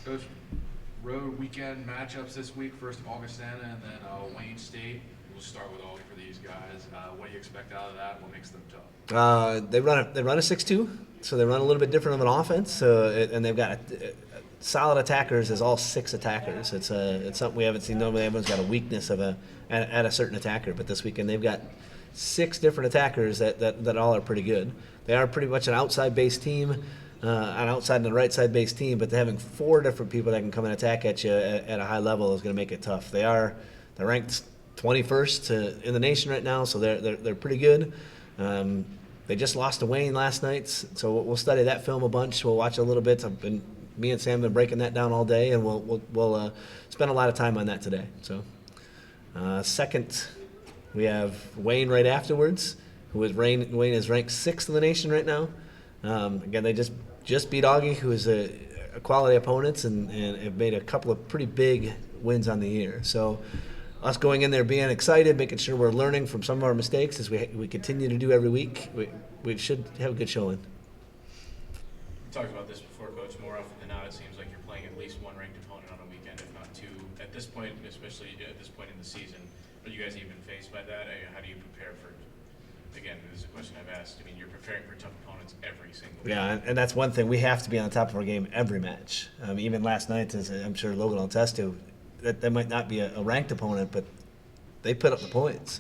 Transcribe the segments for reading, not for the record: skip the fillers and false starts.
Coach, road weekend matchups this week. First Augustana and then Wayne State. We'll start with Augie for these guys. What do you expect out of that? What makes them tough? They run a 6-2, so they run a little bit different of an offense. And they've got solid attackers as all 6 attackers. It's something we haven't seen. Normally, everyone's got a weakness at a certain attacker, but this weekend they've got 6 different attackers that all are pretty good. They are pretty much an outside-based team. An outside and a right side based team, but having 4 different people that can come and attack at you at a high level is going to make it tough. They're ranked 21st in the nation right now, so they're pretty good. They just lost to Wayne last night, so we'll study that film a bunch. We'll watch a little bit. Me and Sam have been breaking that down all day, and we'll spend a lot of time on that today. So, second, we have Wayne right afterwards, Wayne is ranked 6th in the nation right now. Again, they just beat Augie, who is a quality opponent, and have made a couple of pretty big wins on the year. So us going in there being excited, making sure we're learning from some of our mistakes as we continue to do every week, we should have a good showing. We talked about this before, Coach. More often than not, it seems like you're playing at least one ranked opponent on a weekend, if not 2. At this point, especially at this point in the season, are you guys even faced by that? How do you prepare for? Again, this is a question I've asked. I mean, you're preparing for tough opponents every single week. Yeah, and that's one thing. We have to be on top of our game every match. Even last night, as I'm sure Logan will attest to, that might not be a ranked opponent, but they put up the points.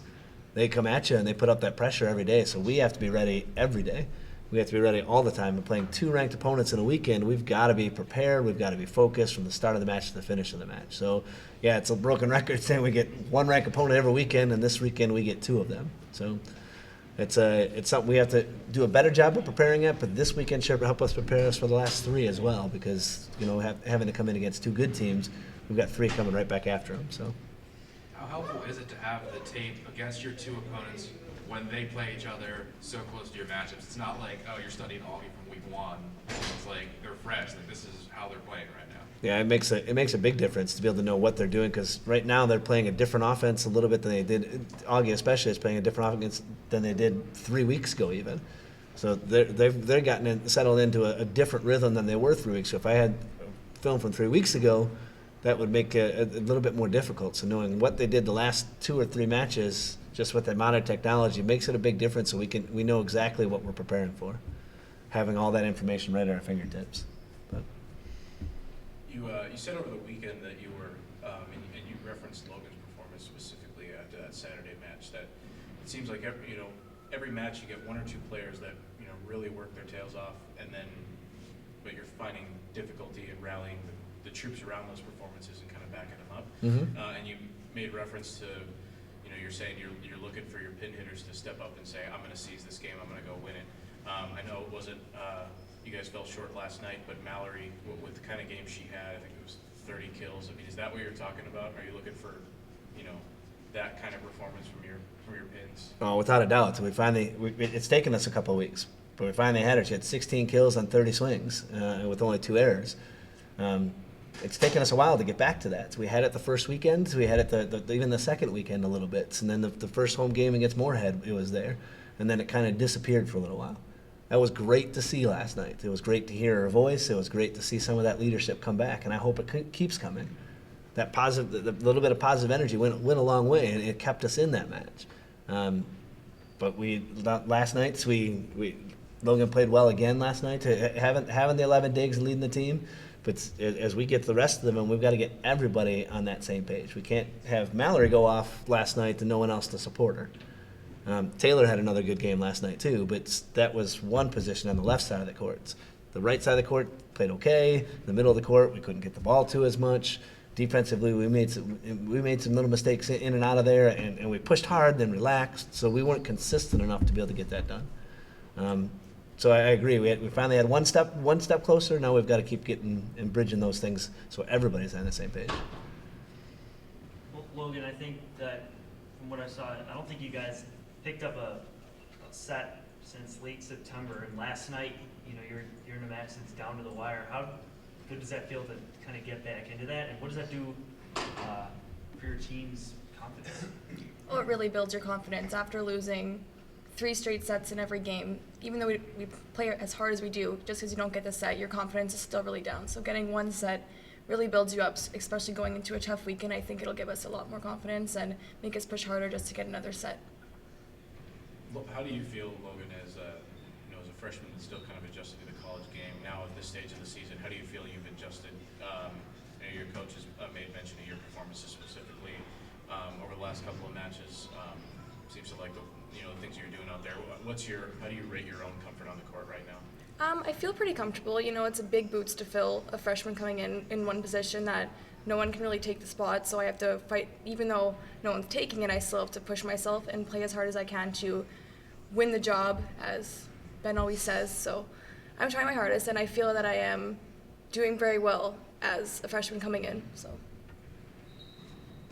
They come at you, and they put up that pressure every day. So we have to be ready every day. We have to be ready all the time. And playing 2 ranked opponents in a weekend, we've got to be prepared. We've got to be focused from the start of the match to the finish of the match. So, yeah, it's a broken record saying we get 1 ranked opponent every weekend, and this weekend we get 2 of them. So it's something we have to do a better job of preparing it, but this weekend should help us prepare us for the last 3 as well, because having to come in against 2 good teams, we've got 3 coming right back after them. So, How helpful is it to have the tape against your 2 opponents when they play each other so close to your matchups? It's not like, oh, you're studying Augie from week 1. It's like they're fresh. Like this is how they're playing right now. Yeah, it makes a big difference to be able to know what they're doing, because right now they're playing a different offense a little bit than they did. Augie especially is playing a different offense than they did 3 weeks ago even. So they've gotten settled into a different rhythm than they were 3 weeks ago. If I had film from 3 weeks ago, that would make it a little bit more difficult. So knowing what they did the last 2 or 3 matches, just with the modern technology, makes it a big difference. So we know exactly what we're preparing for, having all that information right at our fingertips. But You said over the weekend that you were, and you referenced Logan's performance specifically at that Saturday match. That it seems like every match you get 1 or 2 players that really work their tails off, but you're finding difficulty in rallying the troops around those performances and kind of backing them up. Mm-hmm. And you made reference to, you're saying you're looking for your pin hitters to step up and say, I'm going to seize this game, I'm going to go win it. I know it wasn't, you guys fell short last night, but Mallory, with the kind of game she had, I think it was 30 kills. I mean, is that what you're talking about? Are you looking for, that kind of performance from your pins? Oh, without a doubt. It's taken us a couple of weeks, but we finally had her. She had 16 kills on 30 swings with only 2 errors. It's taken us a while to get back to that. So we had it the first weekend. We had it even the second weekend a little bit. And then the first home game against Moorhead, it was there. And then it kind of disappeared for a little while. That was great to see last night. It was great to hear her voice. It was great to see some of that leadership come back. And I hope it keeps coming. That positive, the little bit of positive energy went a long way, and it kept us in that match. But last night, Logan played well again last night. Having the 11 digs and leading the team. But as we get the rest of them, and we've got to get everybody on that same page. We can't have Mallory go off last night and no one else to support her. Taylor had another good game last night too, but that was one position on the left side of the court. The right side of the court played okay. The middle of the court, we couldn't get the ball to as much. Defensively, we made some little mistakes in and out of there, and we pushed hard, then relaxed. So we weren't consistent enough to be able to get that done. So I agree. We finally had one step closer. Now we've got to keep getting and bridging those things so everybody's on the same page. Well, Logan, I think that from what I saw, I don't think you guys picked up a set since late September. And last night, you're in a match that's down to the wire. How good does that feel to kind of get back into that? And what does that do for your team's confidence? Well, it really builds your confidence after losing 3 straight sets in every game. Even though we play as hard as we do, just because you don't get the set, your confidence is still really down. So getting 1 set really builds you up, especially going into a tough weekend. I think it'll give us a lot more confidence and make us push harder just to get another set. How do you feel, Logan, as as a freshman that's still kind of adjusting to the college game now at this stage of the season? How do you feel you've adjusted? Your coach has made mention of your performances specifically over the last couple of matches. Seems to like the things you're doing out there. How do you rate your own comfort on the court right now? I feel pretty comfortable. It's a big boots to fill, a freshman coming in one position that no one can really take the spot, so I have to fight. Even though no one's taking it, I still have to push myself and play as hard as I can to win the job, as Ben always says. So I'm trying my hardest, and I feel that I am doing very well as a freshman coming in. So.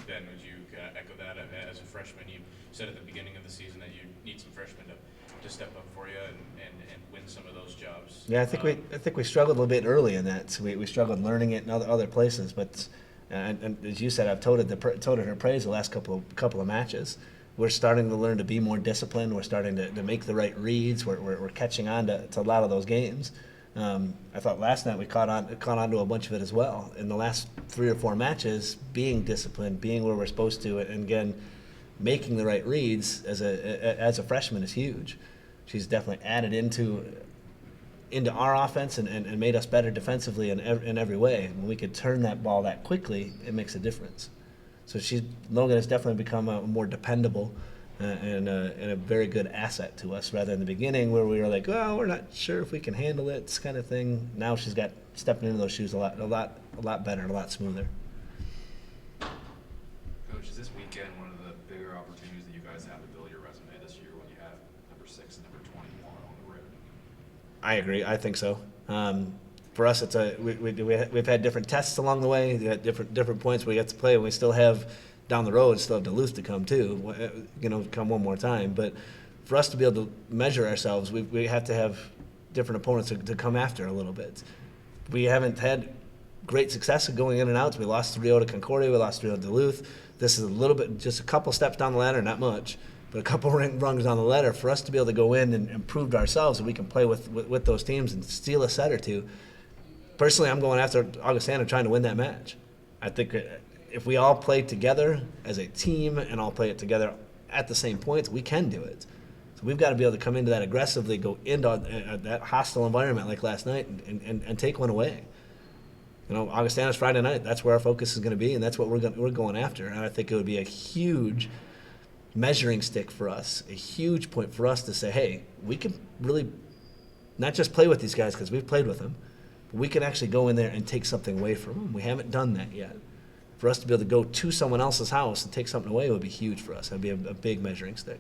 Ben, would you echo that? As a freshman, you said at the beginning of the season that you need some freshmen to step up for you and win some of those jobs. Yeah, I think we struggled a little bit early in that. So we struggled learning it in other places. But and as you said, I've toted her praise the last couple of matches. We're starting to learn to be more disciplined. We're starting to make the right reads. We're catching on to a lot of those games. I thought last night we caught on to a bunch of it as well. In the last 3 or 4 matches, being disciplined, being where we're supposed to, and again, making the right reads as a freshman is huge. She's definitely added into our offense and made us better defensively in every way. When we could turn that ball that quickly, it makes a difference. So Logan has definitely become a more dependable and a very good asset to us, rather than the beginning where we were like, oh, we're not sure if we can handle it, kind of thing. Now she's got stepping into those shoes a lot better and a lot smoother. Coach, is this weekend one of the bigger opportunities that you guys have to build your resume this year when you have number 6 and number 21 on the road? I agree. I think so. For us, we've had different tests along the way. We had different points we get to play, and we still have down the road still have Duluth to come too. Come one more time. But for us to be able to measure ourselves, we have to have different opponents to come after a little bit. We haven't had great success of going in and out. We lost 3-0 to Concordia. We lost 3-0 to Duluth. This is a little bit, just a couple steps down the ladder, not much, but a couple rungs on the ladder for us to be able to go in and prove to ourselves that we can play with those teams and steal a set or two. Personally, I'm going after Augustana trying to win that match. I think if we all play together as a team and all play it together at the same points, we can do it. So we've got to be able to come into that aggressively, go into that hostile environment like last night and take one away. Augustana's Friday night. That's where our focus is going to be, and that's what we're going after. And I think it would be a huge measuring stick for us, a huge point for us to say, hey, we can really not just play with these guys because we've played with them, but we can actually go in there and take something away from them. We haven't done that yet. For us to be able to go to someone else's house and take something away would be huge for us. That'd be a big measuring stick.